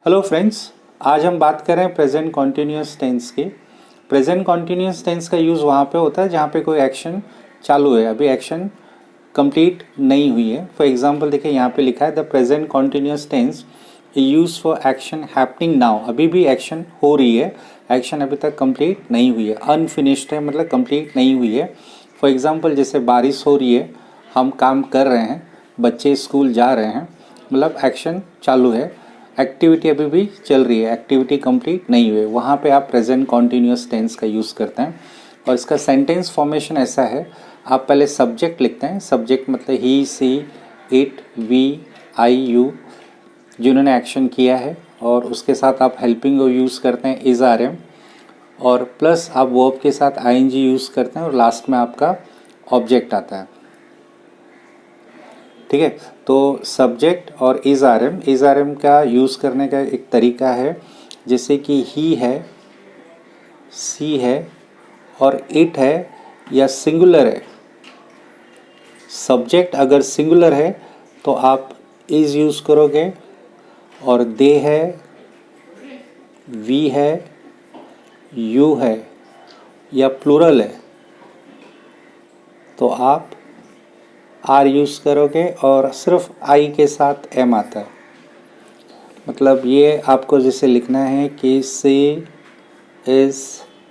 Hello friends, आज हम बात कर रहे हैं प्रेजेंट कॉन्टिन्यूस टेंस की। प्रेजेंट कॉन्टिन्यूस टेंस का यूज़ वहाँ पे होता है जहाँ पे कोई एक्शन चालू है, अभी एक्शन कंप्लीट नहीं हुई है। फॉर एग्जांपल देखिए, यहाँ पे लिखा है the present continuous tense use for action happening now. अभी भी एक्शन हो रही है, एक्शन अभी तक कंप्लीट नहीं हुई है, अनफिनिश्ड है, मतलब कंप्लीट नहीं हुई है। फॉर एग्जांपल जैसे बारिश हो रही है, हम काम कर रहे हैं, बच्चे स्कूल जा रहे हैं, मतलब एक्शन चालू है, एक्टिविटी अभी भी चल रही है, एक्टिविटी कंप्लीट नहीं हुई है। वहाँ पे आप प्रेजेंट कॉन्टिन्यूस टेंस का यूज़ करते हैं। और इसका सेंटेंस फॉर्मेशन ऐसा है, आप पहले सब्जेक्ट लिखते हैं। सब्जेक्ट मतलब ही, सी, इट, वी, आई, यू, जिन्होंने एक्शन किया है, और उसके साथ आप हेल्पिंग यूज़ करते हैं इज़, आर, एम, और प्लस आप वर्ब के साथ आई एन जी यूज़ करते हैं, और लास्ट में आपका ऑब्जेक्ट आता है। ठीक है, तो सब्जेक्ट और इज़ आर एम का यूज़ करने का एक तरीका है, जैसे कि ही है, सी है और इट है या सिंगुलर है। सब्जेक्ट अगर सिंगुलर है तो आप इज़ यूज़ करोगे, और दे है, वी है, यू है या प्लूरल है तो आप आर यूज़ करोगे, और सिर्फ आई के साथ एम आता है। मतलब ये आपको जैसे लिखना है कि she is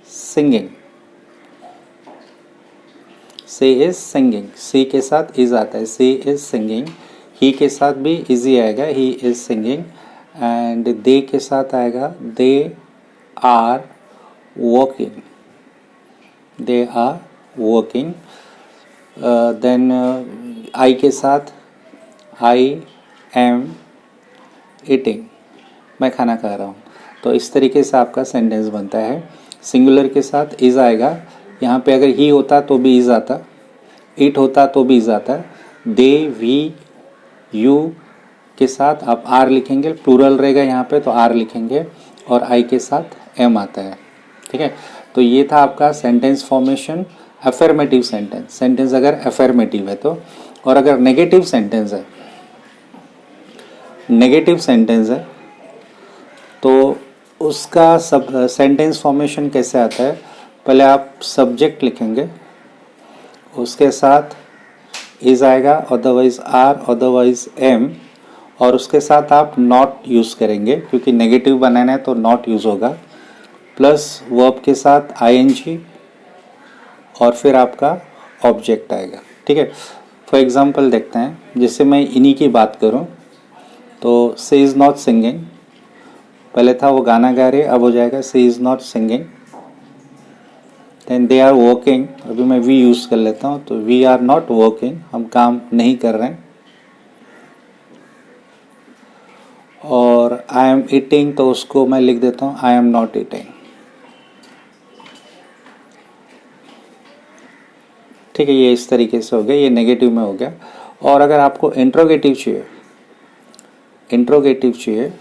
singing, she is singing, she के साथ इज़ आता है, सी इज़ सिंगिंग। ही के साथ भी इज़ी आएगा, he is singing. And they के साथ आएगा, they are walking, they are walking. Then I के साथ, आई एम ईटिंग, मैं खाना खा रहा हूँ। तो इस तरीके से आपका सेंटेंस बनता है। सिंगुलर के साथ इज़ आएगा, यहाँ पे अगर ही होता तो भी इज़ आता, इट होता तो भी इज़ आता। दे, वी, यू के साथ आप आर लिखेंगे, प्लूरल रहेगा यहाँ पे तो आर लिखेंगे, और आई के साथ एम आता है। ठीक है, तो ये था आपका sentence formation. Affirmative sentence, sentence अगर अफर्मेटिव है तो, और अगर नेगेटिव सेंटेंस है, नेगेटिव सेंटेंस है तो उसका सब सेंटेंस फॉर्मेशन कैसे आता है। पहले आप सब्जेक्ट लिखेंगे, उसके साथ इज़ आएगा, अदरवाइज आर, अदरवाइज एम, और उसके साथ आप नॉट यूज़ करेंगे क्योंकि नेगेटिव बनाना है तो नॉट यूज़ होगा, प्लस वर्ब के साथ आई एन जी, और फिर आपका ऑब्जेक्ट आएगा। ठीक है, फॉर एग्जांपल देखते हैं, जैसे मैं इन्हीं की बात करूं तो सी इज़ नॉट सिंगिंग, पहले था वो गाना गा रहे, अब हो जाएगा she is not singing. Then they are working, अभी मैं वी यूज़ कर लेता हूँ, तो वी आर नॉट वर्किंग, हम काम नहीं कर रहे हैं। और आई एम ईटिंग, तो उसको मैं लिख देता हूँ आई एम नॉट ईटिंग। ठीक है, ये इस तरीके से हो गया, ये नेगेटिव में हो गया। और अगर आपको इंट्रोगेटिव चाहिए, इंट्रोगेटिव चाहिए,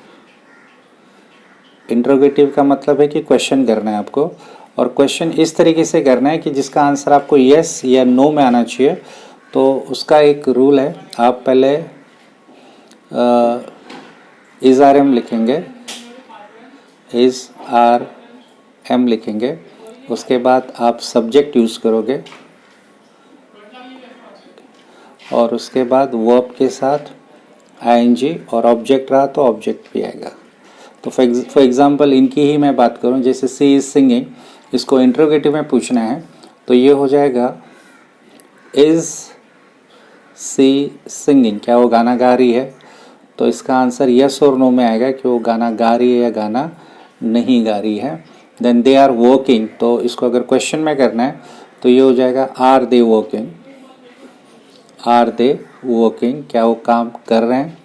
इंट्रोगेटिव का मतलब है कि क्वेश्चन करना है आपको, और क्वेश्चन इस तरीके से करना है कि जिसका आंसर आपको यस या नो में आना चाहिए। तो उसका एक रूल है, आप पहले इज़ आर एम लिखेंगे, इज़ आर एम लिखेंगे, उसके बाद आप सब्जेक्ट यूज़ करोगे, और उसके बाद वर्ब के साथ आई एन जी, और ऑब्जेक्ट रहा तो ऑब्जेक्ट भी आएगा। तो फॉर एग्जांपल इनकी ही मैं बात करूं, जैसे सी इज़ सिंगिंग, इसको इंट्रोगेटिव में पूछना है तो ये हो जाएगा इज़ सी सिंगिंग, क्या वो गाना गा रही है। तो इसका आंसर यस और नो में आएगा कि वो गाना गा रही है या गाना नहीं गा रही है। देन दे आर वर्किंग, तो इसको अगर क्वेश्चन में करना है तो ये हो जाएगा are they working, are they working, क्या वो काम कर रहे हैं।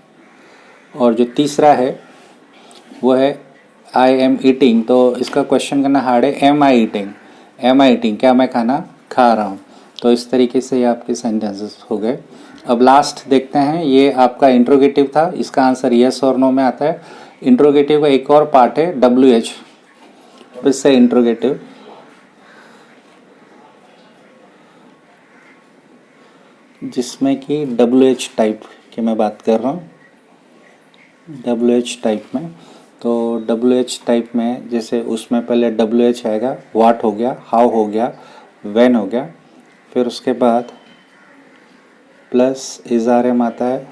और जो तीसरा है वो है आई एम ईटिंग, तो इसका क्वेश्चन करना हार्ड है, एम आई ईटिंग, एम आई ईटिंग, क्या मैं खाना खा रहा हूँ। तो इस तरीके से ये आपके सेंटेंसेस हो गए। अब लास्ट देखते हैं, ये आपका इंट्रोगेटिव था, इसका आंसर यस और नो में आता है। इंट्रोगेटिव का एक और पार्ट है डब्ल्यू एच, इससे इंट्रोगेटिव, जिसमें कि डब्ल्यू एच टाइप की मैं बात कर रहा हूँ, डब्ल्यू एच टाइप में। तो WH टाइप में जैसे उसमें पहले WH आएगा, व्हाट हो गया, हाउ हो गया, व्हेन हो गया, फिर उसके बाद प्लस इज आर एम आता है,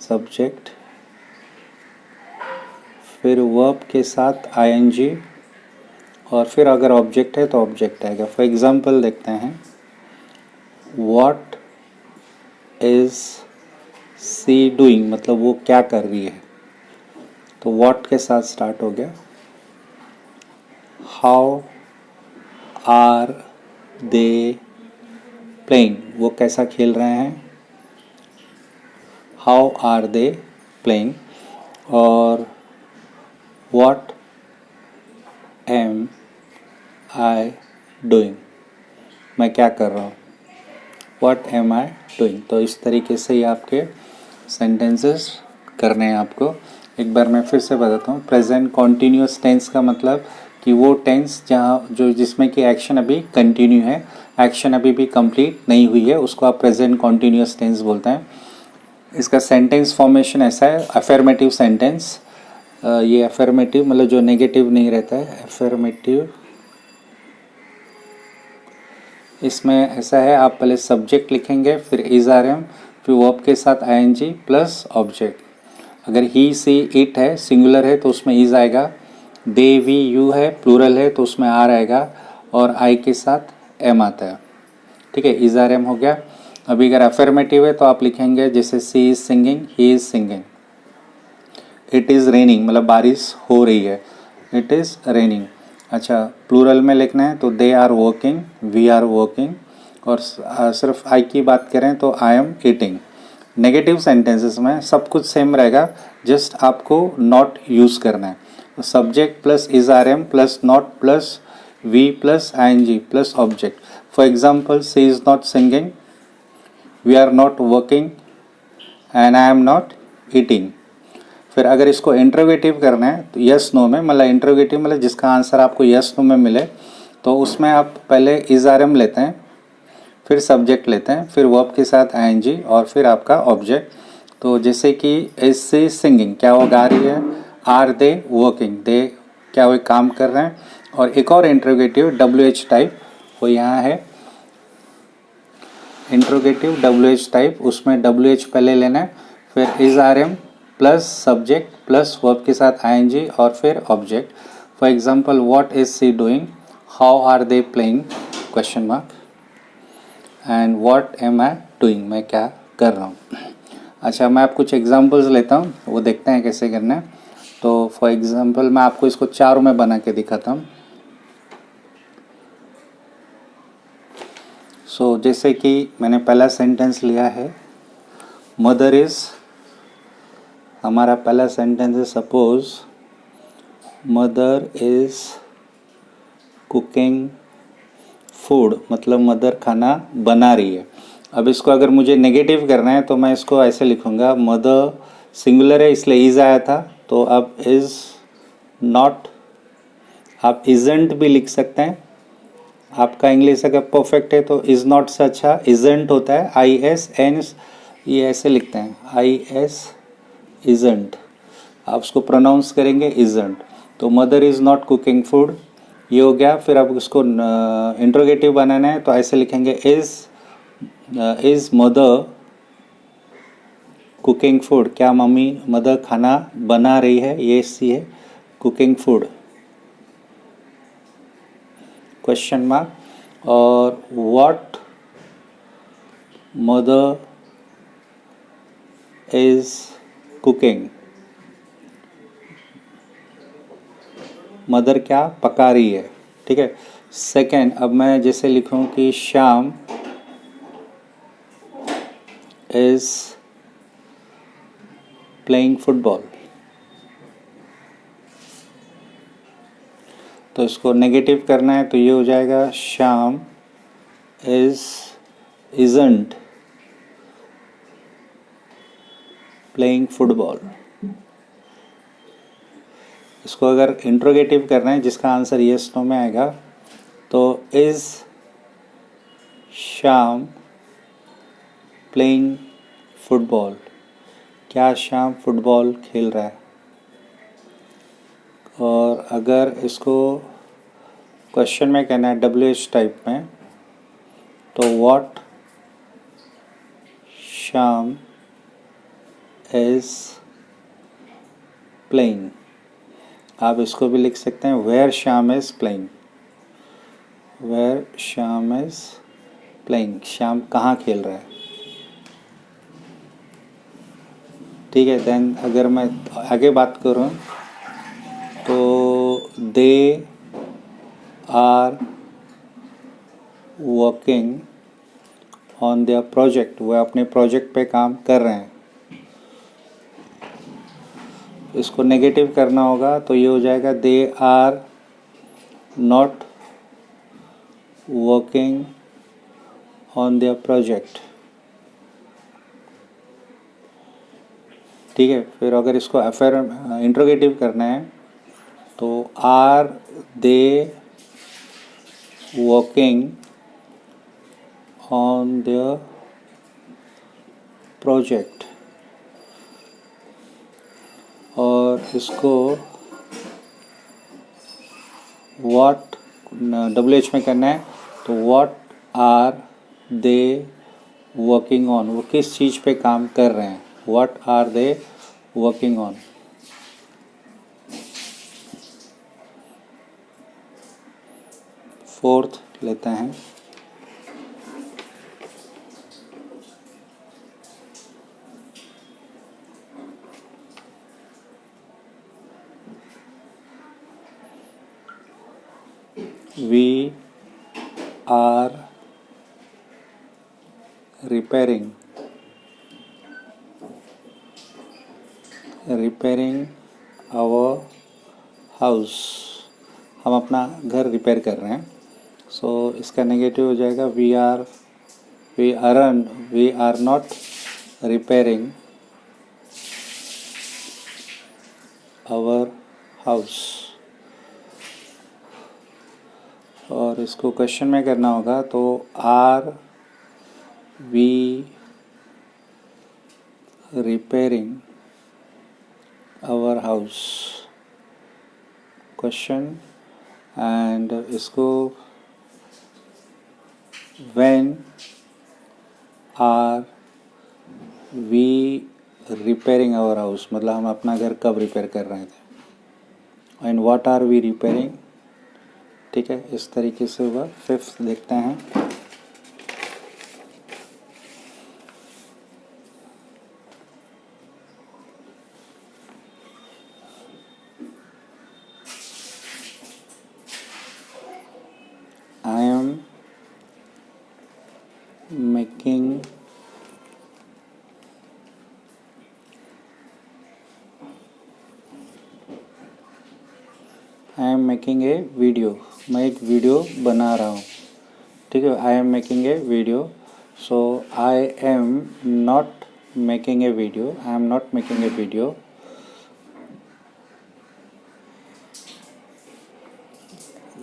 सब्जेक्ट, फिर वर्ब के साथ ING, और फिर अगर ऑब्जेक्ट है तो ऑब्जेक्ट आएगा। फॉर एग्जांपल देखते हैं, व्हाट इज सी डूइंग, मतलब वो क्या कर रही है, तो व्हाट के साथ स्टार्ट हो गया। हाउ आर दे प्लेइंग, वो कैसा खेल रहे हैं, हाउ आर दे प्लेइंग। और व्हाट एम आई डूइंग, मैं क्या कर रहा हूँ, व्हाट एम आई डूइंग। तो इस तरीके से ही आपके सेंटेंसेस करने हैं आपको। एक बार मैं फिर से बताता हूँ, प्रेजेंट कॉन्टीन्यूअस टेंस का मतलब कि वो टेंस जहाँ जो जिसमें कि एक्शन अभी कंटिन्यू है, एक्शन अभी भी कंप्लीट नहीं हुई है, उसको आप प्रेजेंट कॉन्टीन्यूअस टेंस बोलते हैं। इसका सेंटेंस फॉर्मेशन ऐसा है, अफर्मेटिव सेंटेंस, ये अफर्मेटिव मतलब जो नेगेटिव नहीं रहता है, अफर्मेटिव। इसमें ऐसा है, आप पहले सब्जेक्ट लिखेंगे, फिर इज आर एम, फिर वर्ब के साथ ING प्लस ऑब्जेक्ट। अगर ही सी इट है, सिंगुलर है तो उसमें इज आएगा, दे वी यू है, प्लूरल है तो उसमें आर आएगा, और आई के साथ एम आता है। ठीक है, इज आर एम हो गया। अभी अगर अफर्मेटिव है तो आप लिखेंगे जैसे she is singing, he is singing, it is raining मतलब बारिश हो रही है, इट इज़ रेनिंग। अच्छा, प्लूरल में लिखना है तो they are working, we are working, और सिर्फ आई की बात करें तो I am eating. Negative sentences में सब कुछ सेम रहेगा, जस्ट आपको नॉट यूज़ करना है। तो subject plus is are am plus not plus V plus ING plus object. For example, she is not singing, we are not working, and I am not eating. फिर अगर इसको interrogative करना है तो yes no में, मतलब interrogative मतलब जिसका आंसर आपको यस नो में मिले, तो उसमें आप पहले इज आर एम लेते हैं, फिर सब्जेक्ट लेते हैं, फिर वर्ब के साथ ING, और फिर आपका ऑब्जेक्ट। तो जैसे कि इज सी सिंगिंग, क्या वो गा रही है, आर दे वर्किंग, दे क्या वो काम कर रहे हैं। और एक और इंट्रोगेटिव WH टाइप, वो यहाँ है इंट्रोगेटिव WH टाइप, उसमें WH पहले लेना है, फिर is are am plus subject plus verb के साथ ING और फिर object. For example, what is she doing, how are they playing, question mark, and what am I doing, मैं क्या कर रहा हूँ। अच्छा, मैं आप कुछ एग्जांपल्स लेता हूँ, वो देखते हैं कैसे करना है। तो फॉर एग्जांपल मैं आपको इसको चारों में बना के दिखाता हूँ। सो जैसे कि मैंने पहला सेंटेंस लिया है, मदर इज़, हमारा पहला सेंटेंस है, suppose mother is cooking food, मतलब मदर खाना बना रही है। अब इसको अगर मुझे नेगेटिव करना है तो मैं इसको ऐसे लिखूँगा, मदर सिंगुलर है इसलिए इज़ आया था, तो अब इज़ नॉट, आप इजेंट भी लिख सकते हैं। आपका इंग्लिश अगर परफेक्ट है तो इज़ नॉट से अच्छा इजेंट होता है, ISN, ये ऐसे लिखते हैं, IS इजेंट, आप उसको प्रोनाउंस करेंगे इजेंट। तो mother is not cooking food, ये हो गया। फिर अब उसको इंट्रोगेटिव बनाना है तो ऐसे लिखेंगे, इज़ मदर कुकिंग फूड, क्या मम्मी मदर खाना बना रही है, ये सी है कुकिंग फूड, क्वेश्चन मार्क। और what mother is cooking, mother क्या पका रही है। ठीक है। सेकेंड, अब मैं जैसे लिखूं कि श्याम इज प्लेइंग फुटबॉल, तो इसको नेगेटिव करना है तो ये हो जाएगा, श्याम इजंट प्लेइंग फुटबॉल। इसको अगर इंट्रोगेटिव करना है जिसका आंसर यस नो में आएगा, तो इज श्याम प्लेइंग फुटबॉल, क्या श्याम फुटबॉल खेल रहा है। और अगर इसको क्वेश्चन में कहना है WH टाइप में, तो व्हाट श्याम इज प्लेइंग। आप इसको भी लिख सकते हैं where Shyam is playing, where Shyam is playing, Shyam कहाँ खेल रहा है। ठीक है। देन अगर मैं आगे बात करूँ तो they are working on their project, वह अपने प्रोजेक्ट पे काम कर रहे हैं। इसको नेगेटिव करना होगा तो ये हो जाएगा they are not working on their project. ठीक है। फिर अगर इसको इंट्रोगेटिव करना है तो are they working on their project. और इसको व्हाट WH में करना है तो what are they working on, वो किस चीज़ पे काम कर रहे हैं, what are they working on. Fourth लेते हैं, we are repairing our house, हम अपना घर रिपेयर कर रहे हैं। सो इसका नेगेटिव हो जाएगा we are not repairing our house. और इसको क्वेश्चन में करना होगा तो are we repairing our house, question. And इसको when are we repairing our house, मतलब हम अपना घर कब रिपेयर कर रहे थे। And what are we repairing. ठीक है। इस तरीके से हुआ। फिफ्थ देखते हैं, I am making a video, मैं एक वीडियो बना रहा हूँ। ठीक है। I am making a video. So I am not making a video, I am not making a video.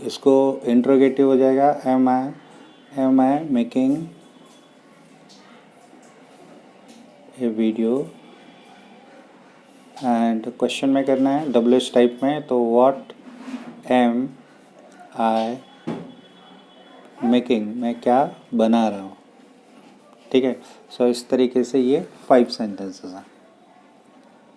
इसको इंट्रोगेटिव हो जाएगा am I making a video. And question में करना है WH टाइप में, तो व्हाट एम आई मेकिंग, मैं क्या बना रहा हूँ। ठीक है। सो इस तरीके से ये 5 सेंटेंसेस हैं।